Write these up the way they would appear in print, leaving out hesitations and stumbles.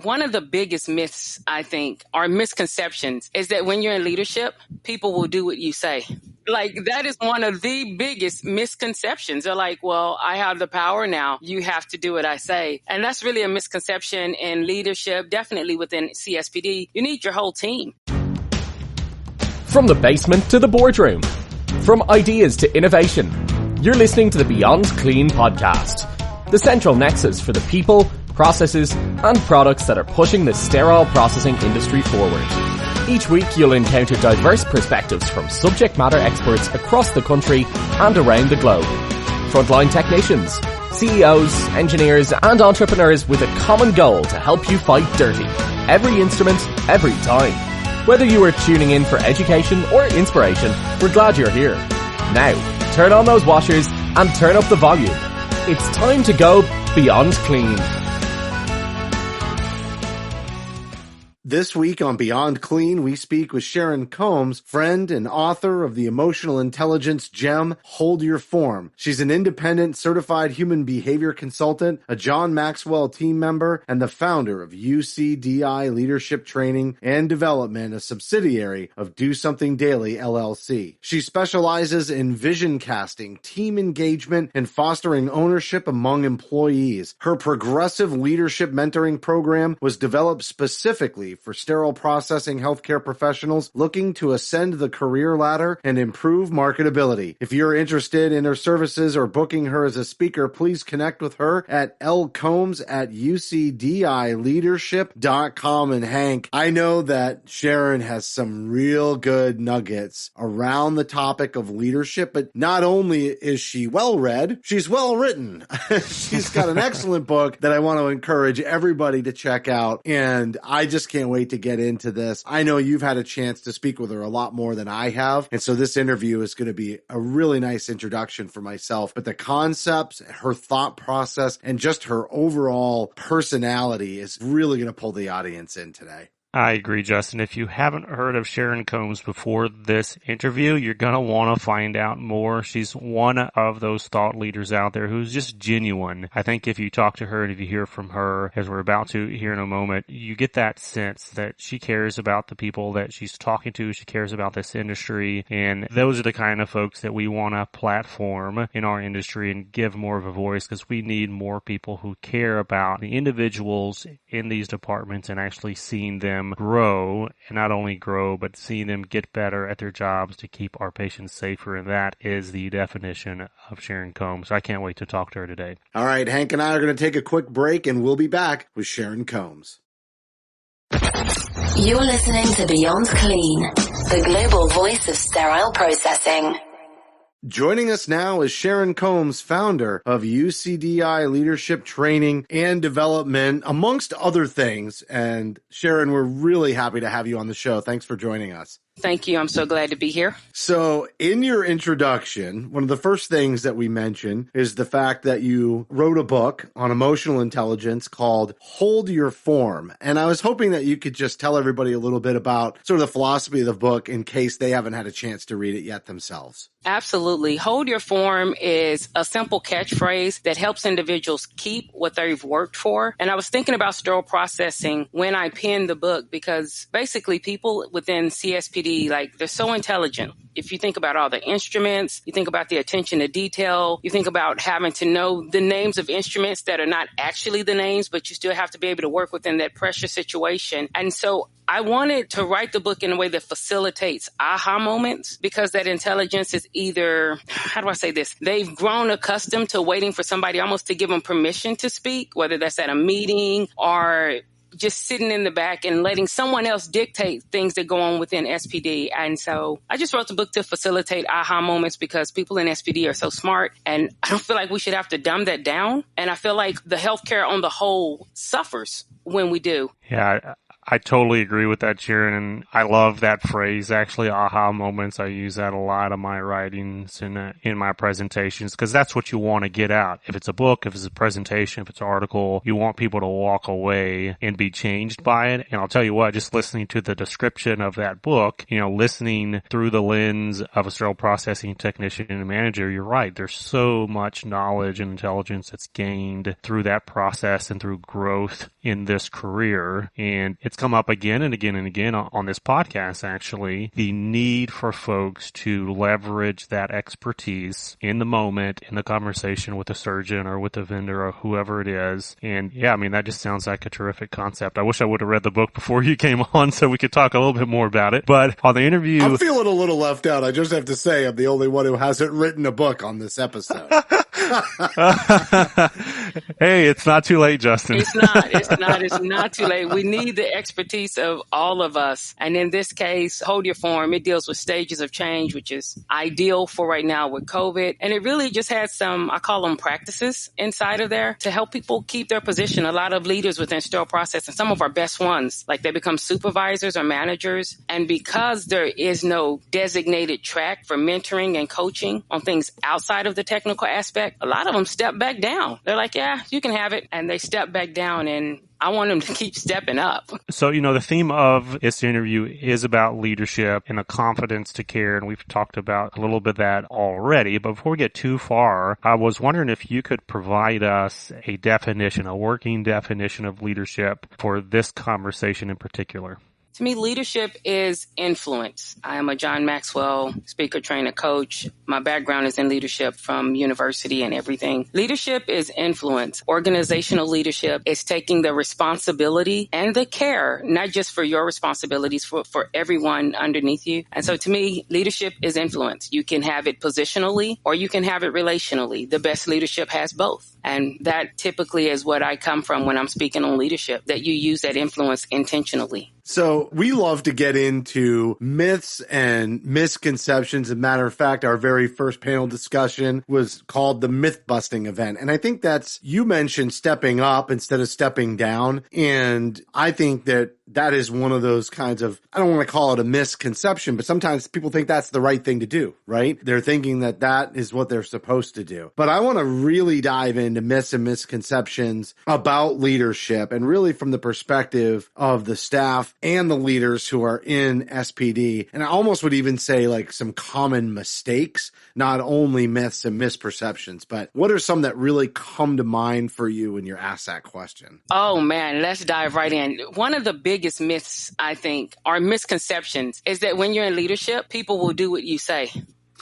one of the biggest myths, I think, or misconceptions is that when you're in leadership, people will do what you say. Like, that is one of the biggest misconceptions. They're like, well, I have the power now. You have to do what I say. And that's really a misconception in leadership, definitely within CSPD. You need your whole team. From the basement to the boardroom, from ideas to innovation, you're listening to the Beyond Clean podcast, the central nexus for the people, processes, and products that are pushing the sterile processing industry forward. Each week, you'll encounter diverse perspectives from subject matter experts across the country and around the globe. Frontline technicians, CEOs, engineers, and entrepreneurs with a common goal to help you fight dirty. Every instrument, every time. Whether you are tuning in for education or inspiration, we're glad you're here. Now, turn on those washers and turn up the volume. It's time to go Beyond Clean. This week on Beyond Clean, we speak with Sharon Combs, friend and author of the emotional intelligence gem, Hold Your Form. She's an independent certified human behavior consultant, a John Maxwell team member, and the founder of UCDI Leadership Training and Development, a subsidiary of Do Something Daily, LLC. She specializes in vision casting, team engagement, and fostering ownership among employees. Her progressive leadership mentoring program was developed specifically for sterile processing healthcare professionals looking to ascend the career ladder and improve marketability. If you're interested in her services or booking her as a speaker, please connect with her at lcombs@ucdileadership.com. And Hank, I know that Sharon has some real good nuggets around the topic of leadership, but not only is she well-read, she's well-written. She's got an excellent book that I want to encourage everybody to check out, and I just can't wait to get into this. I know you've had a chance to speak with her a lot more than I have, and so this interview is going to be a really nice introduction for myself. But the concepts, her thought process, and just her overall personality is really going to pull the audience in today. I agree, Justin. If you haven't heard of Sharon Combs before this interview, you're going to want to find out more. She's one of those thought leaders out there who's just genuine. I think if you talk to her and if you hear from her, as we're about to hear in a moment, you get that sense that she cares about the people that she's talking to. She cares about this industry. And those are the kind of folks that we want to platform in our industry and give more of a voice, because we need more people who care about the individuals in these departments and actually seeing them grow, and not only grow, but seeing them get better at their jobs to keep our patients safer. And that is the definition of Sharon Combs. I can't wait to talk to her today. All right, Hank and I are going to take a quick break, and we'll be back with Sharon Combs. You're listening to Beyond Clean, the global voice of sterile processing. Joining us now is Sharon Combs, founder of UCDI Leadership Training and Development, amongst other things. And Sharon, we're really happy to have you on the show. Thanks for joining us. Thank you. I'm so glad to be here. So in your introduction, one of the first things that we mentioned is the fact that you wrote a book on emotional intelligence called Hold Your Form. And I was hoping that you could just tell everybody a little bit about sort of the philosophy of the book in case they haven't had a chance to read it yet themselves. Absolutely. Hold Your Form is a simple catchphrase that helps individuals keep what they've worked for. And I was thinking about sterile processing when I penned the book, because basically people within CSPD, like, they're so intelligent. If you think about all the instruments, you think about the attention to detail, you think about having to know the names of instruments that are not actually the names, but you still have to be able to work within that pressure situation. And so I wanted to write the book in a way that facilitates aha moments, because that intelligence is either, how do I say this? They've grown accustomed to waiting for somebody almost to give them permission to speak, whether that's at a meeting or just sitting in the back and letting someone else dictate things that go on within SPD. And so I just wrote the book to facilitate aha moments, because people in SPD are so smart, and I don't feel like we should have to dumb that down. And I feel like the healthcare on the whole suffers when we do. Yeah, I totally agree with that, Sharon. And I love that phrase, actually, aha moments. I use that a lot in my writings and in my presentations, because that's what you want to get out. If it's a book, if it's a presentation, if it's an article, you want people to walk away and be changed by it. And I'll tell you what, just listening to the description of that book, listening through the lens of a sterile processing technician and manager, you're right. There's so much knowledge and intelligence that's gained through that process and through growth in this career. And it's come up again and again and again on this podcast, actually, the need for folks to leverage that expertise in the moment, in the conversation with a surgeon or with a vendor or whoever it is. And yeah, that just sounds like a terrific concept. I wish I would have read the book before you came on so we could talk a little bit more about it. But on the interview... I'm feeling a little left out. I just have to say I'm the only one who hasn't written a book on this episode. Hey, it's not too late, Justin. It's not too late. We need the expertise of all of us. And in this case, Hold Your Form, it deals with stages of change, which is ideal for right now with COVID. And it really just has some, I call them practices inside of there to help people keep their position. A lot of leaders within sterile processing, some of our best ones, like they become supervisors or managers. And because there is no designated track for mentoring and coaching on things outside of the technical aspect, a lot of them step back down. They're like, yeah, you can have it. And they step back down, and I want them to keep stepping up. So, the theme of this interview is about leadership and the confidence to care. And we've talked about a little bit of that already. But before we get too far, I was wondering if you could provide us a definition, a working definition of leadership for this conversation in particular. To me, leadership is influence. I am a John Maxwell speaker, trainer, coach. My background is in leadership from university and everything. Leadership is influence. Organizational leadership is taking the responsibility and the care, not just for your responsibilities, for everyone underneath you. And so to me, leadership is influence. You can have it positionally or you can have it relationally. The best leadership has both. And that typically is what I come from when I'm speaking on leadership, that you use that influence intentionally. So we love to get into myths and misconceptions. As a matter of fact, our very first panel discussion was called the myth busting event. And I think you mentioned stepping up instead of stepping down. And I think that is one of those kinds of, I don't want to call it a misconception, but sometimes people think that's the right thing to do, right? They're thinking that is what they're supposed to do. But I want to really dive into myths and misconceptions about leadership, and really from the perspective of the staff and the leaders who are in SPD. And I almost would even say like some common mistakes, not only myths and misperceptions, but what are some that really come to mind for you when you're asked that question? Oh man, let's dive right in. One of the biggest myths, I think, or misconceptions is that when you're in leadership, people will do what you say.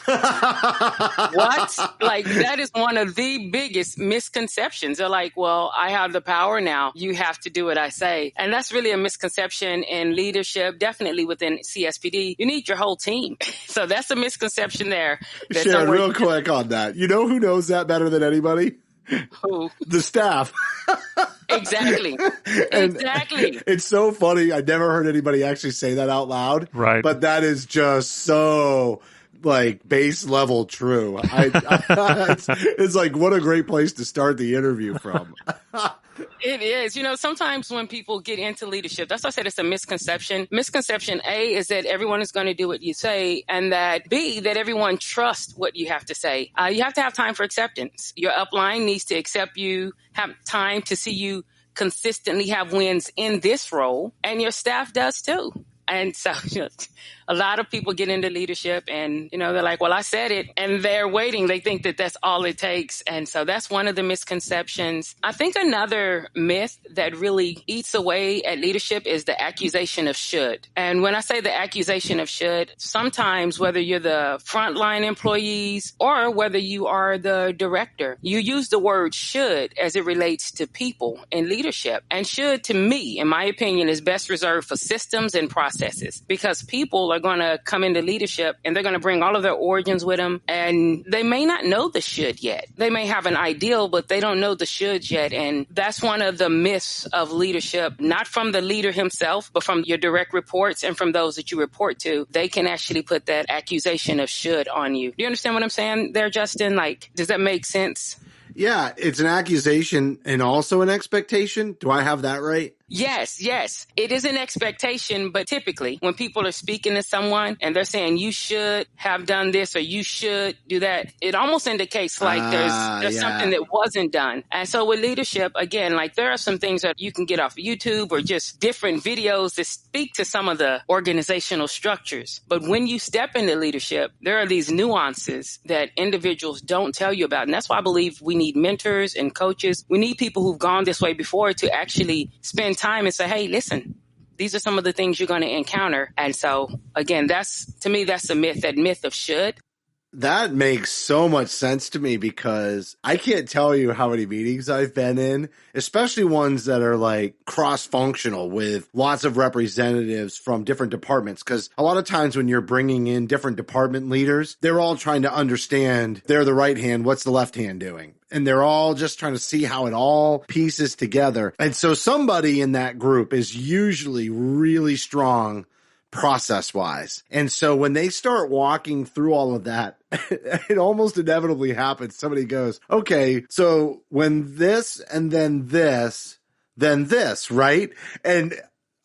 What? Like, that is one of the biggest misconceptions. They're like, well, I have the power now. You have to do what I say. And that's really a misconception in leadership, definitely within CSPD. You need your whole team. So that's a misconception there. Sharon, real quick on that. You know who knows that better than anybody? Who? The staff. Exactly. Exactly. It's so funny. I never heard anybody actually say that out loud. Right. But that is just so like base level true. It's like, what a great place to start the interview from. It is. Sometimes when people get into leadership, that's why I said it's a misconception. Misconception A is that everyone is going to do what you say, and that B, that everyone trusts what you have to say. You have to have time for acceptance. Your upline needs to accept you, have time to see you consistently have wins in this role, and your staff does too. And so, a lot of people get into leadership and, they're like, well, I said it, and they're waiting. They think that that's all it takes. And so that's one of the misconceptions. I think another myth that really eats away at leadership is the accusation of should. And when I say the accusation of should, sometimes whether you're the frontline employees or whether you are the director, you use the word should as it relates to people in leadership. And should, to me, in my opinion, is best reserved for systems and processes, because people are going to come into leadership and they're going to bring all of their origins with them, and they may not know the should yet. They may have an ideal, but they don't know the should yet. And that's one of the myths of leadership, not from the leader himself, but from your direct reports and from those that you report to. They can actually put that accusation of should on you. Do you understand what I'm saying there, Justin? Like, does that make sense? Yeah, it's an accusation and also an expectation. Do I have that right? Yes. It is an expectation, but typically when people are speaking to someone and they're saying you should have done this or you should do that, it almost indicates like there's something that wasn't done. And so with leadership, again, like there are some things that you can get off of YouTube or just different videos that speak to some of the organizational structures. But when you step into leadership, there are these nuances that individuals don't tell you about. And that's why I believe we need mentors and coaches. We need people who've gone this way before to actually spend time and say, hey, listen, these are some of the things you're going to encounter. And so, again, to me, that's a myth, that myth of should. That makes so much sense to me because I can't tell you how many meetings I've been in, especially ones that are like cross-functional with lots of representatives from different departments. Because a lot of times when you're bringing in different department leaders, they're all trying to understand they're the right hand. What's the left hand doing? And they're all just trying to see how it all pieces together. And so somebody in that group is usually really strong process-wise. And so when they start walking through all of that, it almost inevitably happens. Somebody goes, okay, so when this and then this, right? And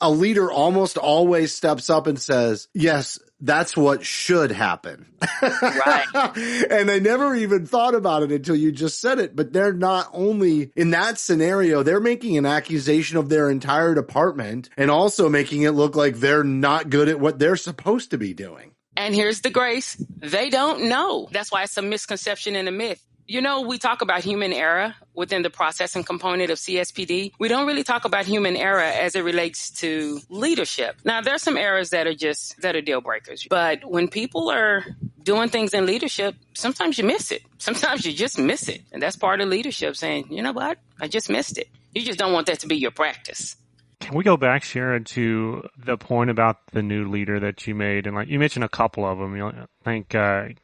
a leader almost always steps up and says, yes, that's what should happen. Right. And I never even thought about it until you just said it. But they're not only in that scenario, they're making an accusation of their entire department and also making it look like they're not good at what they're supposed to be doing. And here's the grace. They don't know. That's why it's a misconception and a myth. You know, we talk about human error within the processing component of CSPD. We don't really talk about human error as it relates to leadership. Now, there's some errors that are deal breakers. But when people are doing things in leadership, sometimes you miss it. Sometimes you just miss it. And that's part of leadership, saying, you know what? I just missed it. You just don't want that to be your practice. Can we go back, Sharon, to the point about the new leader that you made? And like you mentioned a couple of them. I think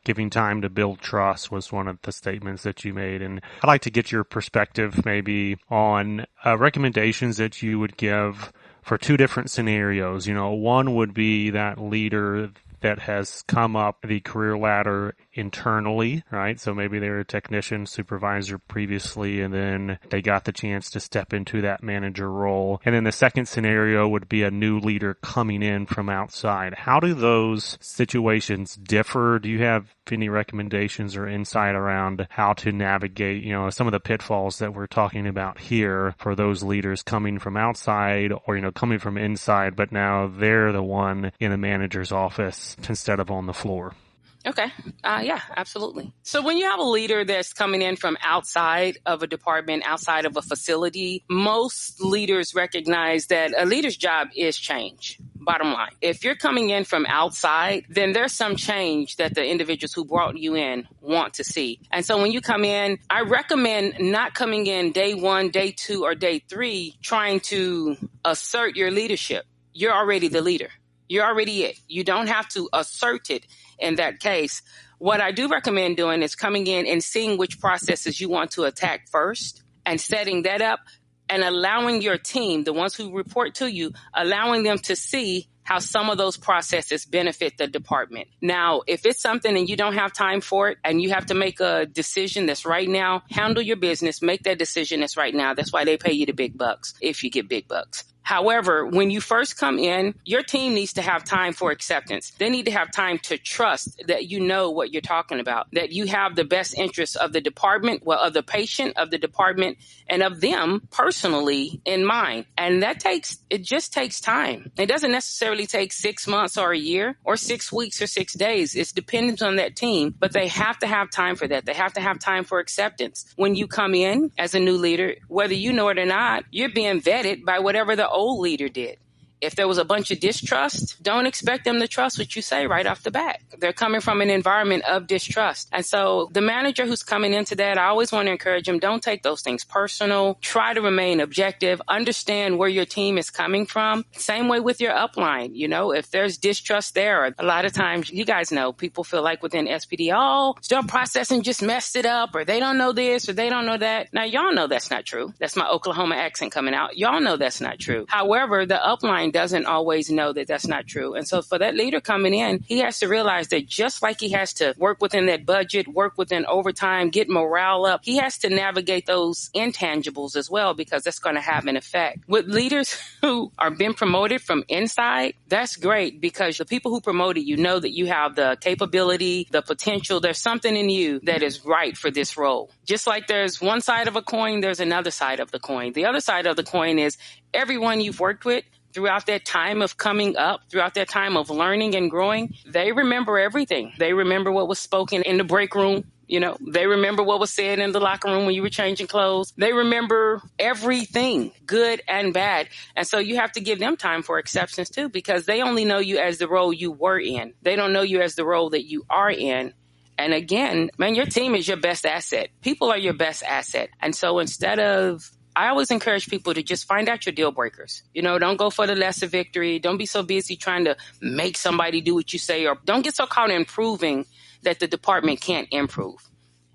giving time to build trust was one of the statements that you made. And I'd like to get your perspective maybe on recommendations that you would give for two different scenarios. One would be that leader that has come up the career ladder internally, right? So maybe they were a technician, supervisor previously, and then they got the chance to step into that manager role. And then the second scenario would be a new leader coming in from outside. How do those situations differ? Do you have any recommendations or insight around how to navigate, some of the pitfalls that we're talking about here for those leaders coming from outside or, coming from inside, but now they're the one in the manager's office instead of on the floor? Okay. Yeah, absolutely. So when you have a leader that's coming in from outside of a department, outside of a facility, most leaders recognize that a leader's job is change. Bottom line, if you're coming in from outside, then there's some change that the individuals who brought you in want to see. And so when you come in, I recommend not coming in day 1, day 2, or day 3, trying to assert your leadership. You're already the leader. You're already it. You don't have to assert it in that case. What I do recommend doing is coming in and seeing which processes you want to attack first and setting that up and allowing your team, the ones who report to you, allowing them to see how some of those processes benefit the department. Now, if it's something and you don't have time for it and you have to make a decision that's right now, handle your business, make that decision that's right now. That's why they pay you the big bucks if you get big bucks. However, when you first come in, your team needs to have time for acceptance. They need to have time to trust that you know what you're talking about, that you have the best interests of the department, of the patient, of the department, and of them personally in mind. And it just takes time. It doesn't necessarily take 6 months or a year or 6 weeks or 6 days. It's dependent on that team, but they have to have time for that. They have to have time for acceptance. When you come in as a new leader, whether you know it or not, you're being vetted by whatever the old leader did. If there was a bunch of distrust, don't expect them to trust what you say right off the bat. They're coming from an environment of distrust. And so the manager who's coming into that, I always want to encourage them, don't take those things personal. Try to remain objective. Understand where your team is coming from. Same way with your upline. If there's distrust there, a lot of times, you guys know, people feel like within SPD, Sterile Processing just messed it up, or they don't know this, or they don't know that. Now, y'all know that's not true. That's my Oklahoma accent coming out. Y'all know that's not true. However, the upline mind doesn't always know that that's not true. And so for that leader coming in, he has to realize that just like he has to work within that budget, work within overtime, get morale up, he has to navigate those intangibles as well, because that's going to have an effect. With leaders who are being promoted from inside, that's great, because the people who promoted you know that you have the capability, the potential. There's something in you that is right for this role. Just like there's one side of a coin, there's another side of the coin. The other side of the coin is everyone you've worked with throughout that time of coming up, throughout that time of learning and growing, they remember everything. They remember what was spoken in the break room. You know, they remember what was said in the locker room when you were changing clothes. They remember everything, good and bad. And so you have to give them time for exceptions too, because they only know you as the role you were in. They don't know you as the role that you are in. And again, man, your team is your best asset. People are your best asset. And so I always encourage people to just find out your deal breakers. You know, don't go for the lesser victory. Don't be so busy trying to make somebody do what you say, or don't get so caught in proving that the department can't improve.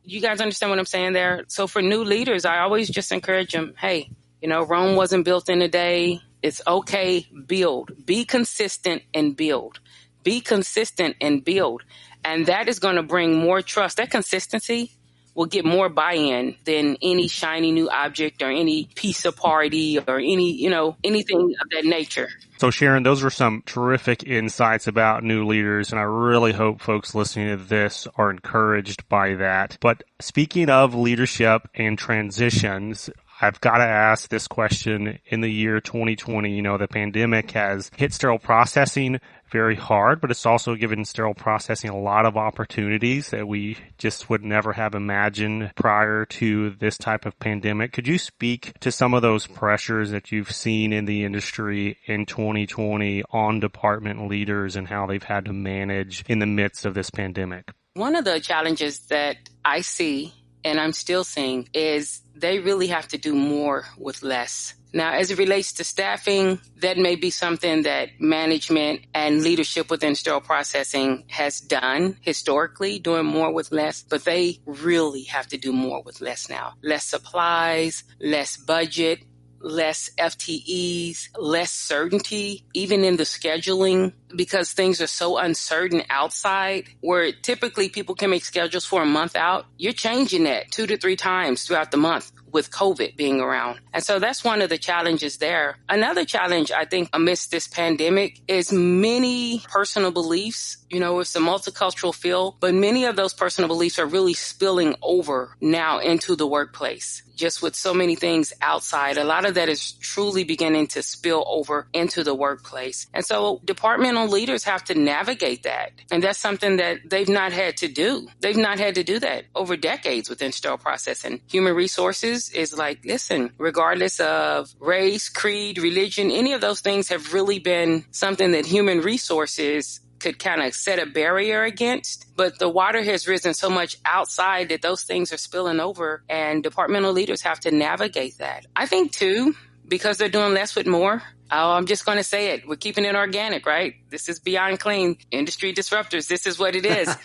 You guys understand what I'm saying there? So for new leaders, I always just encourage them, hey, you know, Rome wasn't built in a day. It's okay. Build. Be consistent and build. Be consistent and build. And that is going to bring more trust. That consistency will get more buy-in than any shiny new object or any pizza party or anything of that nature. So Sharon, those are some terrific insights about new leaders, and I really hope folks listening to this are encouraged by that. But speaking of leadership and transitions, I've got to ask this question. In the year 2020, you know, the pandemic has hit sterile processing very hard, but it's also given sterile processing a lot of opportunities that we just would never have imagined prior to this type of pandemic. Could you speak to some of those pressures that you've seen in the industry in 2020 on department leaders and how they've had to manage in the midst of this pandemic? One of the challenges that I see, and I'm still seeing, is they really have to do more with less. Now, as it relates to staffing, that may be something that management and leadership within sterile processing has done historically, doing more with less, but they really have to do more with less now. Less supplies, less budget, less FTEs, less certainty, even in the scheduling, because things are so uncertain outside, where typically people can make schedules for a month out. You're changing that 2 to 3 times throughout the month with COVID being around. And so that's one of the challenges there. Another challenge, I think, amidst this pandemic is many personal beliefs. You know, it's a multicultural field, but many of those personal beliefs are really spilling over now into the workplace. Just with so many things outside, a lot of that is truly beginning to spill over into the workplace. And so departmental leaders have to navigate that. And that's something that they've not had to do. They've not had to do that over decades within sterile processing. Human resources is like, listen, regardless of race, creed, religion, any of those things have really been something that human resources could kind of set a barrier against. But the water has risen so much outside that those things are spilling over, and departmental leaders have to navigate that. I think, too, because they're doing less with more. Oh, I'm just going to say it. We're keeping it organic, right? This is Beyond Clean. Industry disruptors. This is what it is.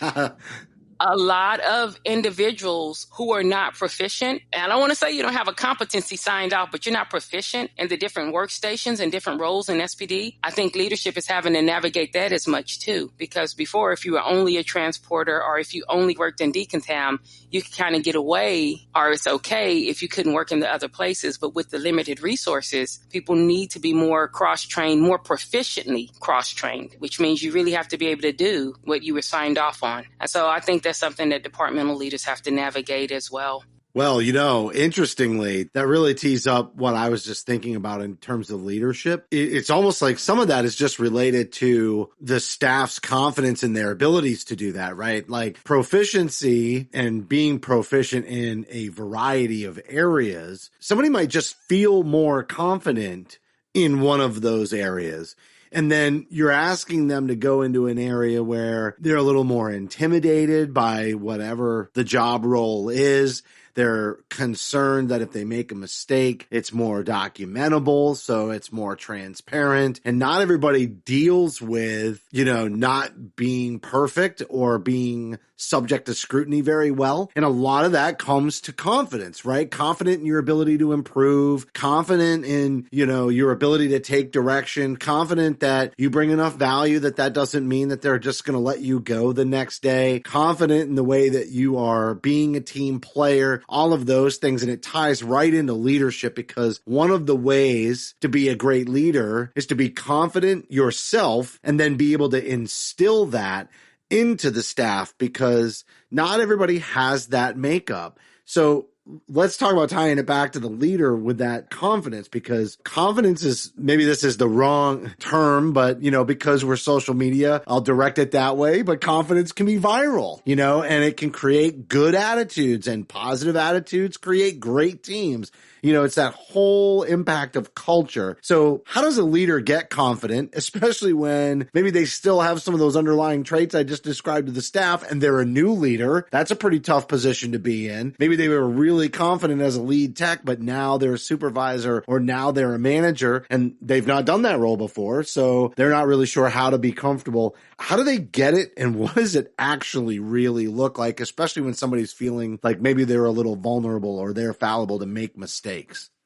A lot of individuals who are not proficient, and I don't want to say you don't have a competency signed off, but you're not proficient in the different workstations and different roles in SPD. I think leadership is having to navigate that as much too, because before, if you were only a transporter or if you only worked in decontam, you could kind of get away, or it's okay if you couldn't work in the other places. But with the limited resources, people need to be more cross-trained, more proficiently cross-trained, which means you really have to be able to do what you were signed off on. And so I think that's something that departmental leaders have to navigate as well. Well, you know, interestingly, that really tees up what I was just thinking about in terms of leadership. It's almost like some of that is just related to the staff's confidence in their abilities to do that, right? Like proficiency and being proficient in a variety of areas. Somebody might just feel more confident in one of those areas. And then you're asking them to go into an area where they're a little more intimidated by whatever the job role is. They're concerned that if they make a mistake, it's more documentable, so it's more transparent. And not everybody deals with, not being perfect or being subject to scrutiny very well. And a lot of that comes to confidence, right? Confident in your ability to improve, confident in, your ability to take direction, confident that you bring enough value that doesn't mean that they're just going to let you go the next day, confident in the way that you are being a team player, all of those things. And it ties right into leadership, because one of the ways to be a great leader is to be confident yourself and then be able to instill that into the staff, because not everybody has that makeup. So let's talk about tying it back to the leader with that confidence, because confidence is, maybe this is the wrong term, but because we're social media, I'll direct it that way, but confidence can be viral, and it can create good attitudes, and positive attitudes create great teams. It's that whole impact of culture. So how does a leader get confident, especially when maybe they still have some of those underlying traits I just described to the staff, and they're a new leader? That's a pretty tough position to be in. Maybe they were really confident as a lead tech, but now they're a supervisor, or now they're a manager, and they've not done that role before. So they're not really sure how to be comfortable. How do they get it? And what does it actually really look like, especially when somebody's feeling like maybe they're a little vulnerable or they're fallible to make mistakes?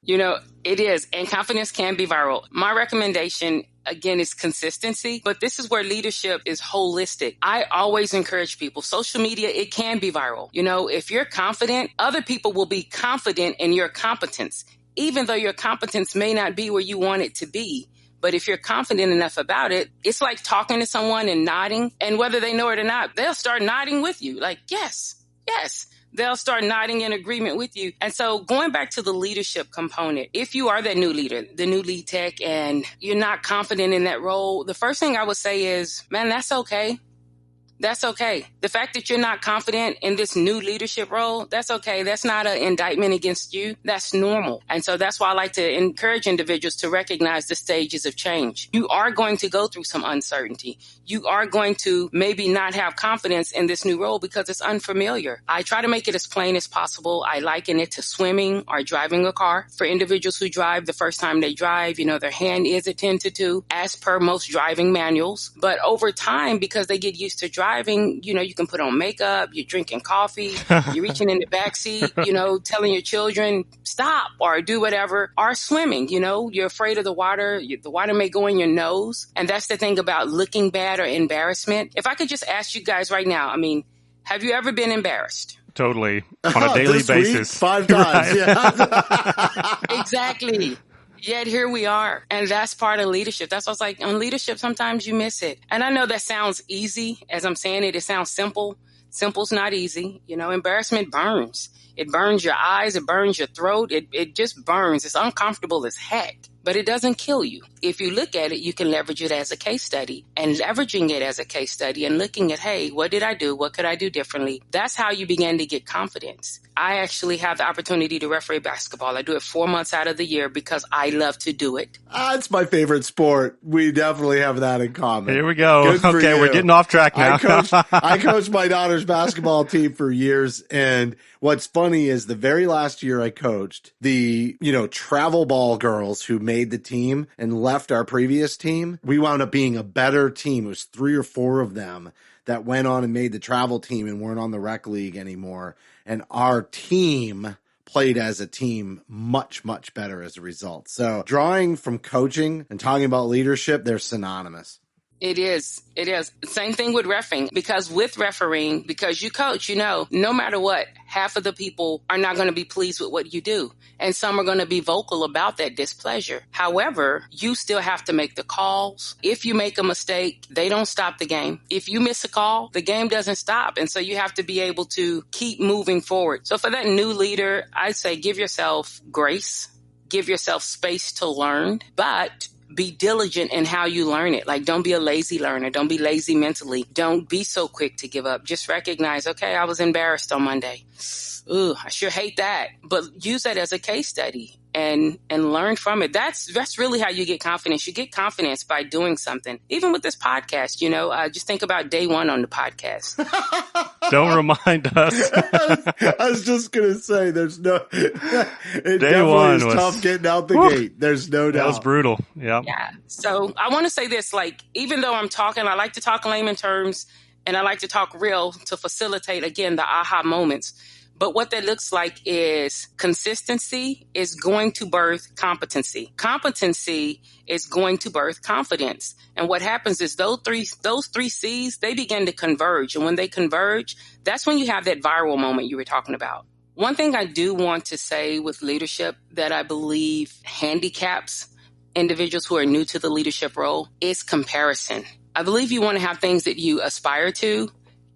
It is. And confidence can be viral. My recommendation, again, is consistency. But this is where leadership is holistic. I always encourage people. Social media, it can be viral. If you're confident, other people will be confident in your competence, even though your competence may not be where you want it to be. But if you're confident enough about it, it's like talking to someone and nodding. And whether they know it or not, they'll start nodding with you. Like, yes. They'll start nodding in agreement with you. And so going back to the leadership component, if you are that new leader, the new lead tech, and you're not confident in that role, the first thing I would say is, man, that's okay. That's okay. The fact that you're not confident in this new leadership role, that's okay. That's not an indictment against you. That's normal. And so that's why I like to encourage individuals to recognize the stages of change. You are going to go through some uncertainty. You are going to maybe not have confidence in this new role because it's unfamiliar. I try to make it as plain as possible. I liken it to swimming or driving a car. For individuals who drive the first time they drive, their hand is attended to as per most driving manuals. But over time, because they get used to driving, you can put on makeup, you're drinking coffee, you're reaching in the backseat, telling your children stop or do whatever, or swimming, you're afraid of the water. The water may go in your nose. And that's the thing about looking bad or embarrassment. If I could just ask you guys right now, have you ever been embarrassed? Totally. On a daily basis. 5 times. Yeah. Exactly. Yet here we are. And that's part of leadership. That's what's like on leadership. Sometimes you miss it. And I know that sounds easy. As I'm saying it, it sounds simple. Simple's not easy. Embarrassment burns. It burns your eyes. It burns your throat. It just burns. It's uncomfortable as heck. But it doesn't kill you. If you look at it, you can leverage it as a case study. And leveraging it as a case study and looking at, hey, what did I do? What could I do differently? That's how you begin to get confidence. I actually have the opportunity to referee basketball. I do it 4 months out of the year because I love to do it. It's my favorite sport. We definitely have that in common. Here we go. Okay, we're getting off track now. I coached my daughter's basketball team for years. And what's funny is the very last year I coached, the, travel ball girls who made the team and left our previous team, we wound up being a better team. It was 3 or 4 of them that went on and made the travel team and weren't on the rec league anymore. And our team played as a team much, much better as a result. So drawing from coaching and talking about leadership, they're synonymous. It is. Same thing with refereeing, because with refereeing, because you coach, no matter what, half of the people are not going to be pleased with what you do. And some are going to be vocal about that displeasure. However, you still have to make the calls. If you make a mistake, they don't stop the game. If you miss a call, the game doesn't stop. And so you have to be able to keep moving forward. So for that new leader, I'd say give yourself grace, give yourself space to learn, but be diligent in how you learn it. Like, don't be a lazy learner. Don't be lazy mentally. Don't be so quick to give up. Just recognize, I was embarrassed on Monday. Ooh, I sure hate that. But use that as a case study. and learn from it. That's really how you get confidence. You get confidence by doing something. Even with this podcast, just think about day one on the podcast. Don't remind us. I was just going to say, there's no, it day one is was tough getting out the gate. There's no doubt. That was brutal. Yep. Yeah. So I want to say this, even though I'm talking, I like to talk in layman terms and I like to talk real to facilitate, again, the aha moments. But what that looks like is consistency is going to birth competency. Competency is going to birth confidence. And what happens is those three C's, they begin to converge. And when they converge, that's when you have that viral moment you were talking about. One thing I do want to say with leadership that I believe handicaps individuals who are new to the leadership role is comparison. I believe you want to have things that you aspire to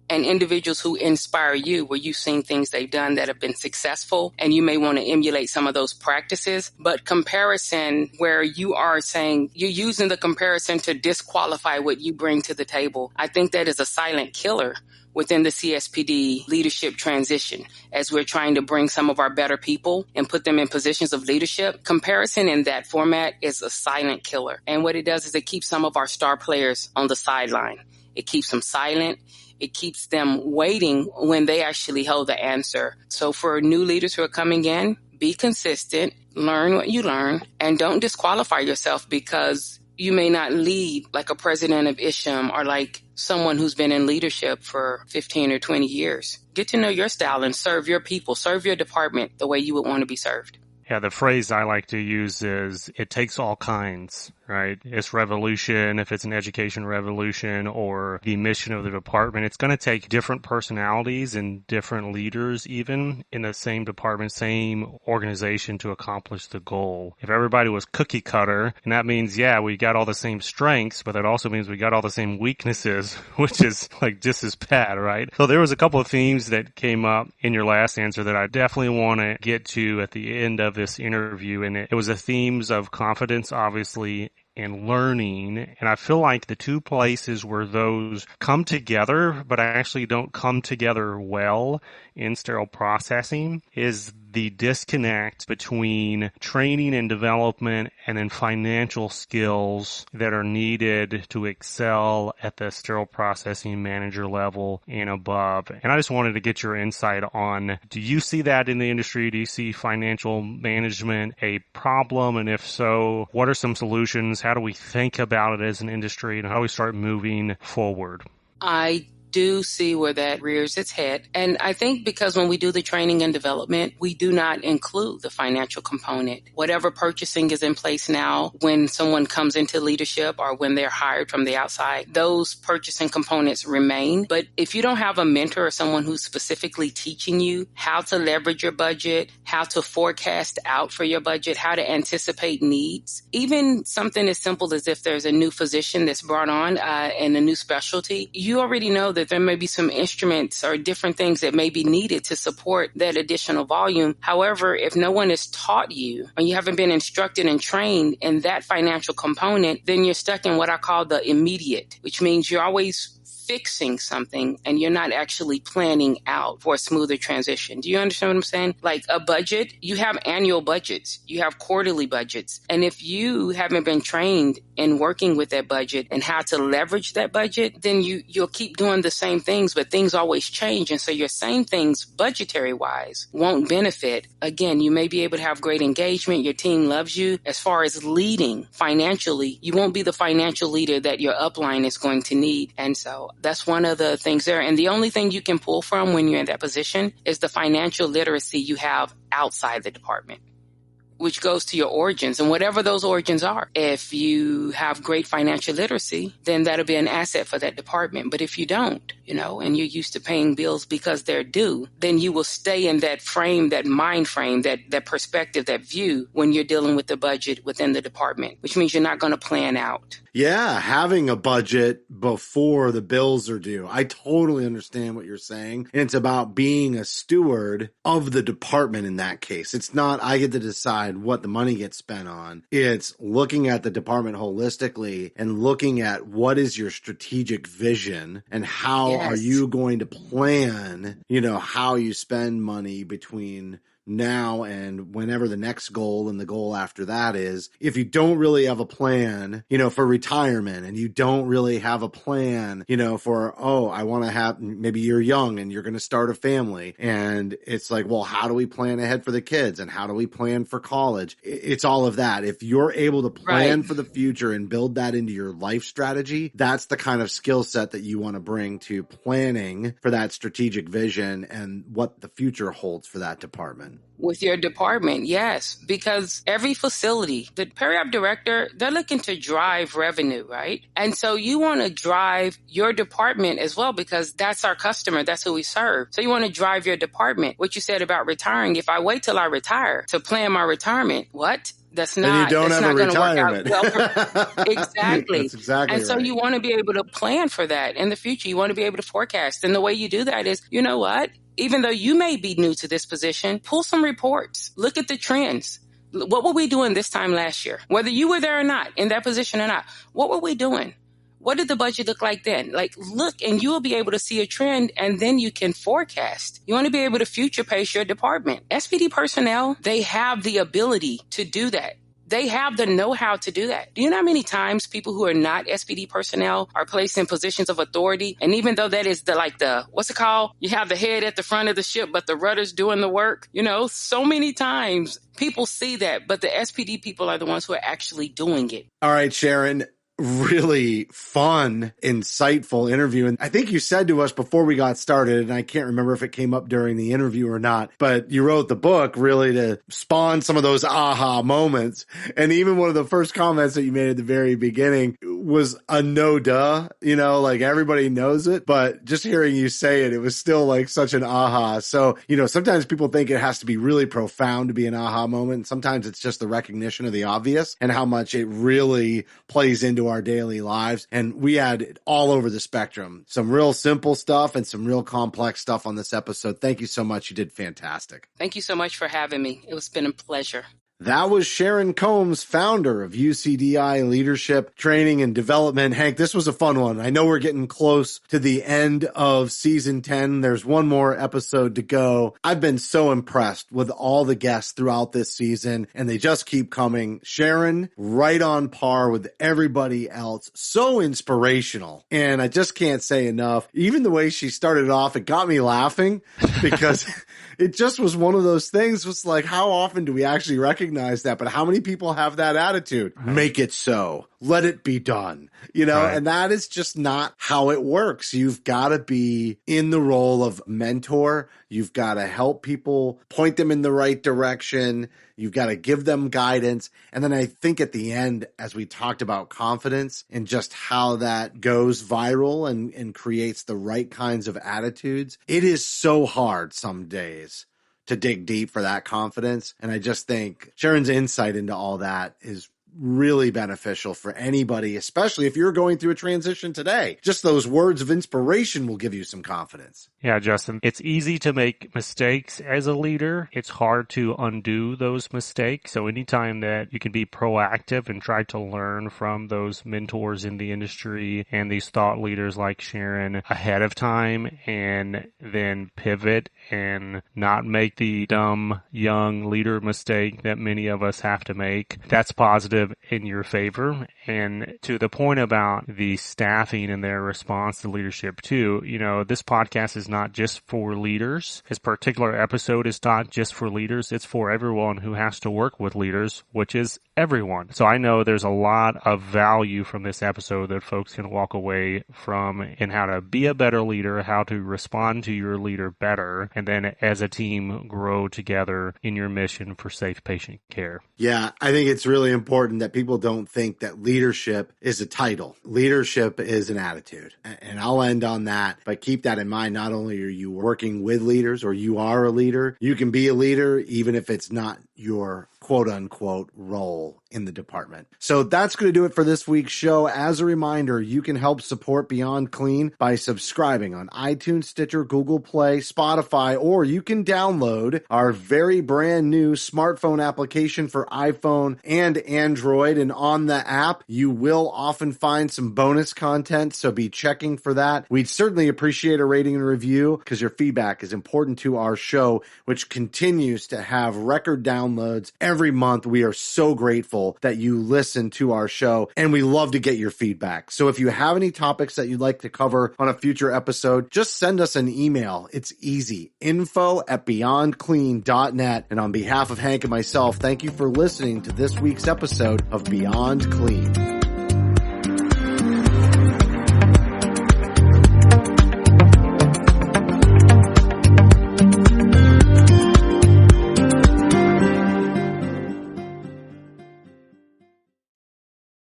and individuals who inspire you, where you've seen things they've done that have been successful, and you may want to emulate some of those practices. But comparison, where you are saying you're using the comparison to disqualify what you bring to the table, I think that is a silent killer within the CSPD leadership transition. As we're trying to bring some of our better people and put them in positions of leadership, comparison in that format is a silent killer. And what it does is it keeps some of our star players on the sideline. It keeps them silent. It keeps them waiting when they actually hold the answer. So for new leaders who are coming in, be consistent, learn what you learn, and don't disqualify yourself because you may not lead like a president of Isham or like someone who's been in leadership for 15 or 20 years. Get to know your style and serve your people, serve your department the way you would want to be served. Yeah, the phrase I like to use is, it takes all kinds, right? It's revolution, if it's an education revolution or the mission of the department. It's going to take different personalities and different leaders, even in the same department, same organization, to accomplish the goal. If everybody was cookie cutter, and that means, yeah, we got all the same strengths, but that also means we got all the same weaknesses, which is like just as bad, right? So there was a couple of themes that came up in your last answer that I definitely want to get to at the end of this interview, and it was the themes of confidence, obviously, and learning. And I feel like the two places where those come together, but actually don't come together well in sterile processing, is the disconnect between training and development and then financial skills that are needed to excel at the sterile processing manager level and above. And I just wanted to get your insight on, do you see that in the industry? Do you see financial management a problem? And if so, what are some solutions? How do we think about it as an industry, and how do we start moving forward? I do see where that rears its head. And I think because when we do the training and development, we do not include the financial component. Whatever purchasing is in place now, when someone comes into leadership or when they're hired from the outside, those purchasing components remain. But if you don't have a mentor or someone who's specifically teaching you how to leverage your budget, how to forecast out for your budget, how to anticipate needs, even something as simple as if there's a new physician that's brought on and a new specialty, you already know that there may be some instruments or different things that may be needed to support that additional volume. However, if no one has taught you or you haven't been instructed and trained in that financial component, then you're stuck in what I call the immediate, which means you're always fixing something and you're not actually planning out for a smoother transition. Do you understand what I'm saying? Like a budget, you have annual budgets, you have quarterly budgets. And if you haven't been trained in working with that budget and how to leverage that budget, then you'll keep doing the same things, but things always change. And so your same things budgetary wise won't benefit. Again, you may be able to have great engagement. Your team loves you. As far as leading financially, you won't be the financial leader that your upline is going to need. And so that's one of the things there. And the only thing you can pull from when you're in that position is the financial literacy you have outside the department, which goes to your origins and whatever those origins are. If you have great financial literacy, then that'll be an asset for that department. But if you don't, and you're used to paying bills because they're due, then you will stay in that frame, that mind frame, that perspective, that view when you're dealing with the budget within the department, which means you're not going to plan out. Yeah, having a budget before the bills are due. I totally understand what you're saying. And it's about being a steward of the department in that case. It's not I get to decide what the money gets spent on. It's looking at the department holistically and looking at what is your strategic vision and how are you going to plan, how you spend money between now and whenever the next goal and the goal after that is, if you don't really have a plan, for retirement, and you don't really have a plan, for, I want to have, maybe you're young and you're going to start a family, and it's like, well, how do we plan ahead for the kids, and how do we plan for college? It's all of that. If you're able to plan for the future and build that into your life strategy, that's the kind of skill set that you want to bring to planning for that strategic vision and what the future holds for that department. With your department, yes, because every facility, the peri-op director, they're looking to drive revenue, right? And so you want to drive your department as well, because that's our customer. That's who we serve. So you want to drive your department. What you said about retiring, if I wait till I retire to plan my retirement, what? That's not going to work out well. Exactly. That's exactly and so you want to be able to plan for that in the future. You want to be able to forecast. And the way you do that is, you know what? Even though you may be new to this position, pull some reports. Look at the trends. What were we doing this time last year? Whether you were there or not, in that position or not, what were we doing? What did the budget look like then? Look, and you will be able to see a trend, and then you can forecast. You want to be able to future pace your department. SPD personnel, they have the ability to do that. They have the know-how to do that. Do you know how many times people who are not SPD personnel are placed in positions of authority? And even though that is what's it called? You have the head at the front of the ship, but the rudder's doing the work. So many times people see that, but the SPD people are the ones who are actually doing it. All right, Sharon. Really fun, insightful interview. And I think you said to us before we got started, and I can't remember if it came up during the interview or not, but you wrote the book really to spawn some of those aha moments. And even one of the first comments that you made at the very beginning was a no duh, everybody knows it, but just hearing you say it, it was still such an aha. So, sometimes people think it has to be really profound to be an aha moment. Sometimes it's just the recognition of the obvious and how much it really plays into our daily lives. And we had it all over the spectrum, some real simple stuff and some real complex stuff on this episode. Thank you so much. You did fantastic. Thank you so much for having me. It's been a pleasure. That was Sharon Combs, founder of UCDI Leadership Training and Development. Hank, this was a fun one. I know we're getting close to the end of season 10. There's one more episode to go. I've been so impressed with all the guests throughout this season, and they just keep coming. Sharon, right on par with everybody else. So inspirational. And I just can't say enough. Even the way she started off, it got me laughing because it just was one of those things. It was how often do we actually recognize that? But how many people have that attitude? Make it so. Let it be done. And that is just not how it works. You've got to be in the role of mentor. You've got to help people, point them in the right direction. You've got to give them guidance. And then I think at the end, as we talked about confidence and just how that goes viral and creates the right kinds of attitudes, it is so hard some days to dig deep for that confidence. And I just think Sharon's insight into all that is really beneficial for anybody, especially if you're going through a transition today. Just those words of inspiration will give you some confidence. Yeah, Justin, it's easy to make mistakes as a leader. It's hard to undo those mistakes. So anytime that you can be proactive and try to learn from those mentors in the industry and these thought leaders like Sharon ahead of time, and then pivot and not make the dumb young leader mistake that many of us have to make, that's positive in your favor. And to the point about the staffing and their response to leadership too, this podcast is not just for leaders. This particular episode is not just for leaders. It's for everyone who has to work with leaders, which is everyone. So I know there's a lot of value from this episode that folks can walk away from in how to be a better leader, how to respond to your leader better, and then as a team grow together in your mission for safe patient care. Yeah, I think it's really important that people don't think that leadership is a title. Leadership is an attitude. And I'll end on that, but keep that in mind. Not only are you working with leaders or you are a leader, you can be a leader even if it's not your quote unquote role in the department. So that's going to do it for this week's show. As a reminder, you can help support Beyond Clean by subscribing on iTunes, Stitcher, Google Play, Spotify, or you can download our very brand new smartphone application for iPhone and Android. And on the app, you will often find some bonus content, so be checking for that. We'd certainly appreciate a rating and review because your feedback is important to our show, which continues to have record downloads every month. We are so grateful that you listen to our show, and we love to get your feedback. So if you have any topics that you'd like to cover on a future episode, just send us an email. It's easy. info@beyondclean.net. And on behalf of Hank and myself, thank you for listening to this week's episode of Beyond Clean.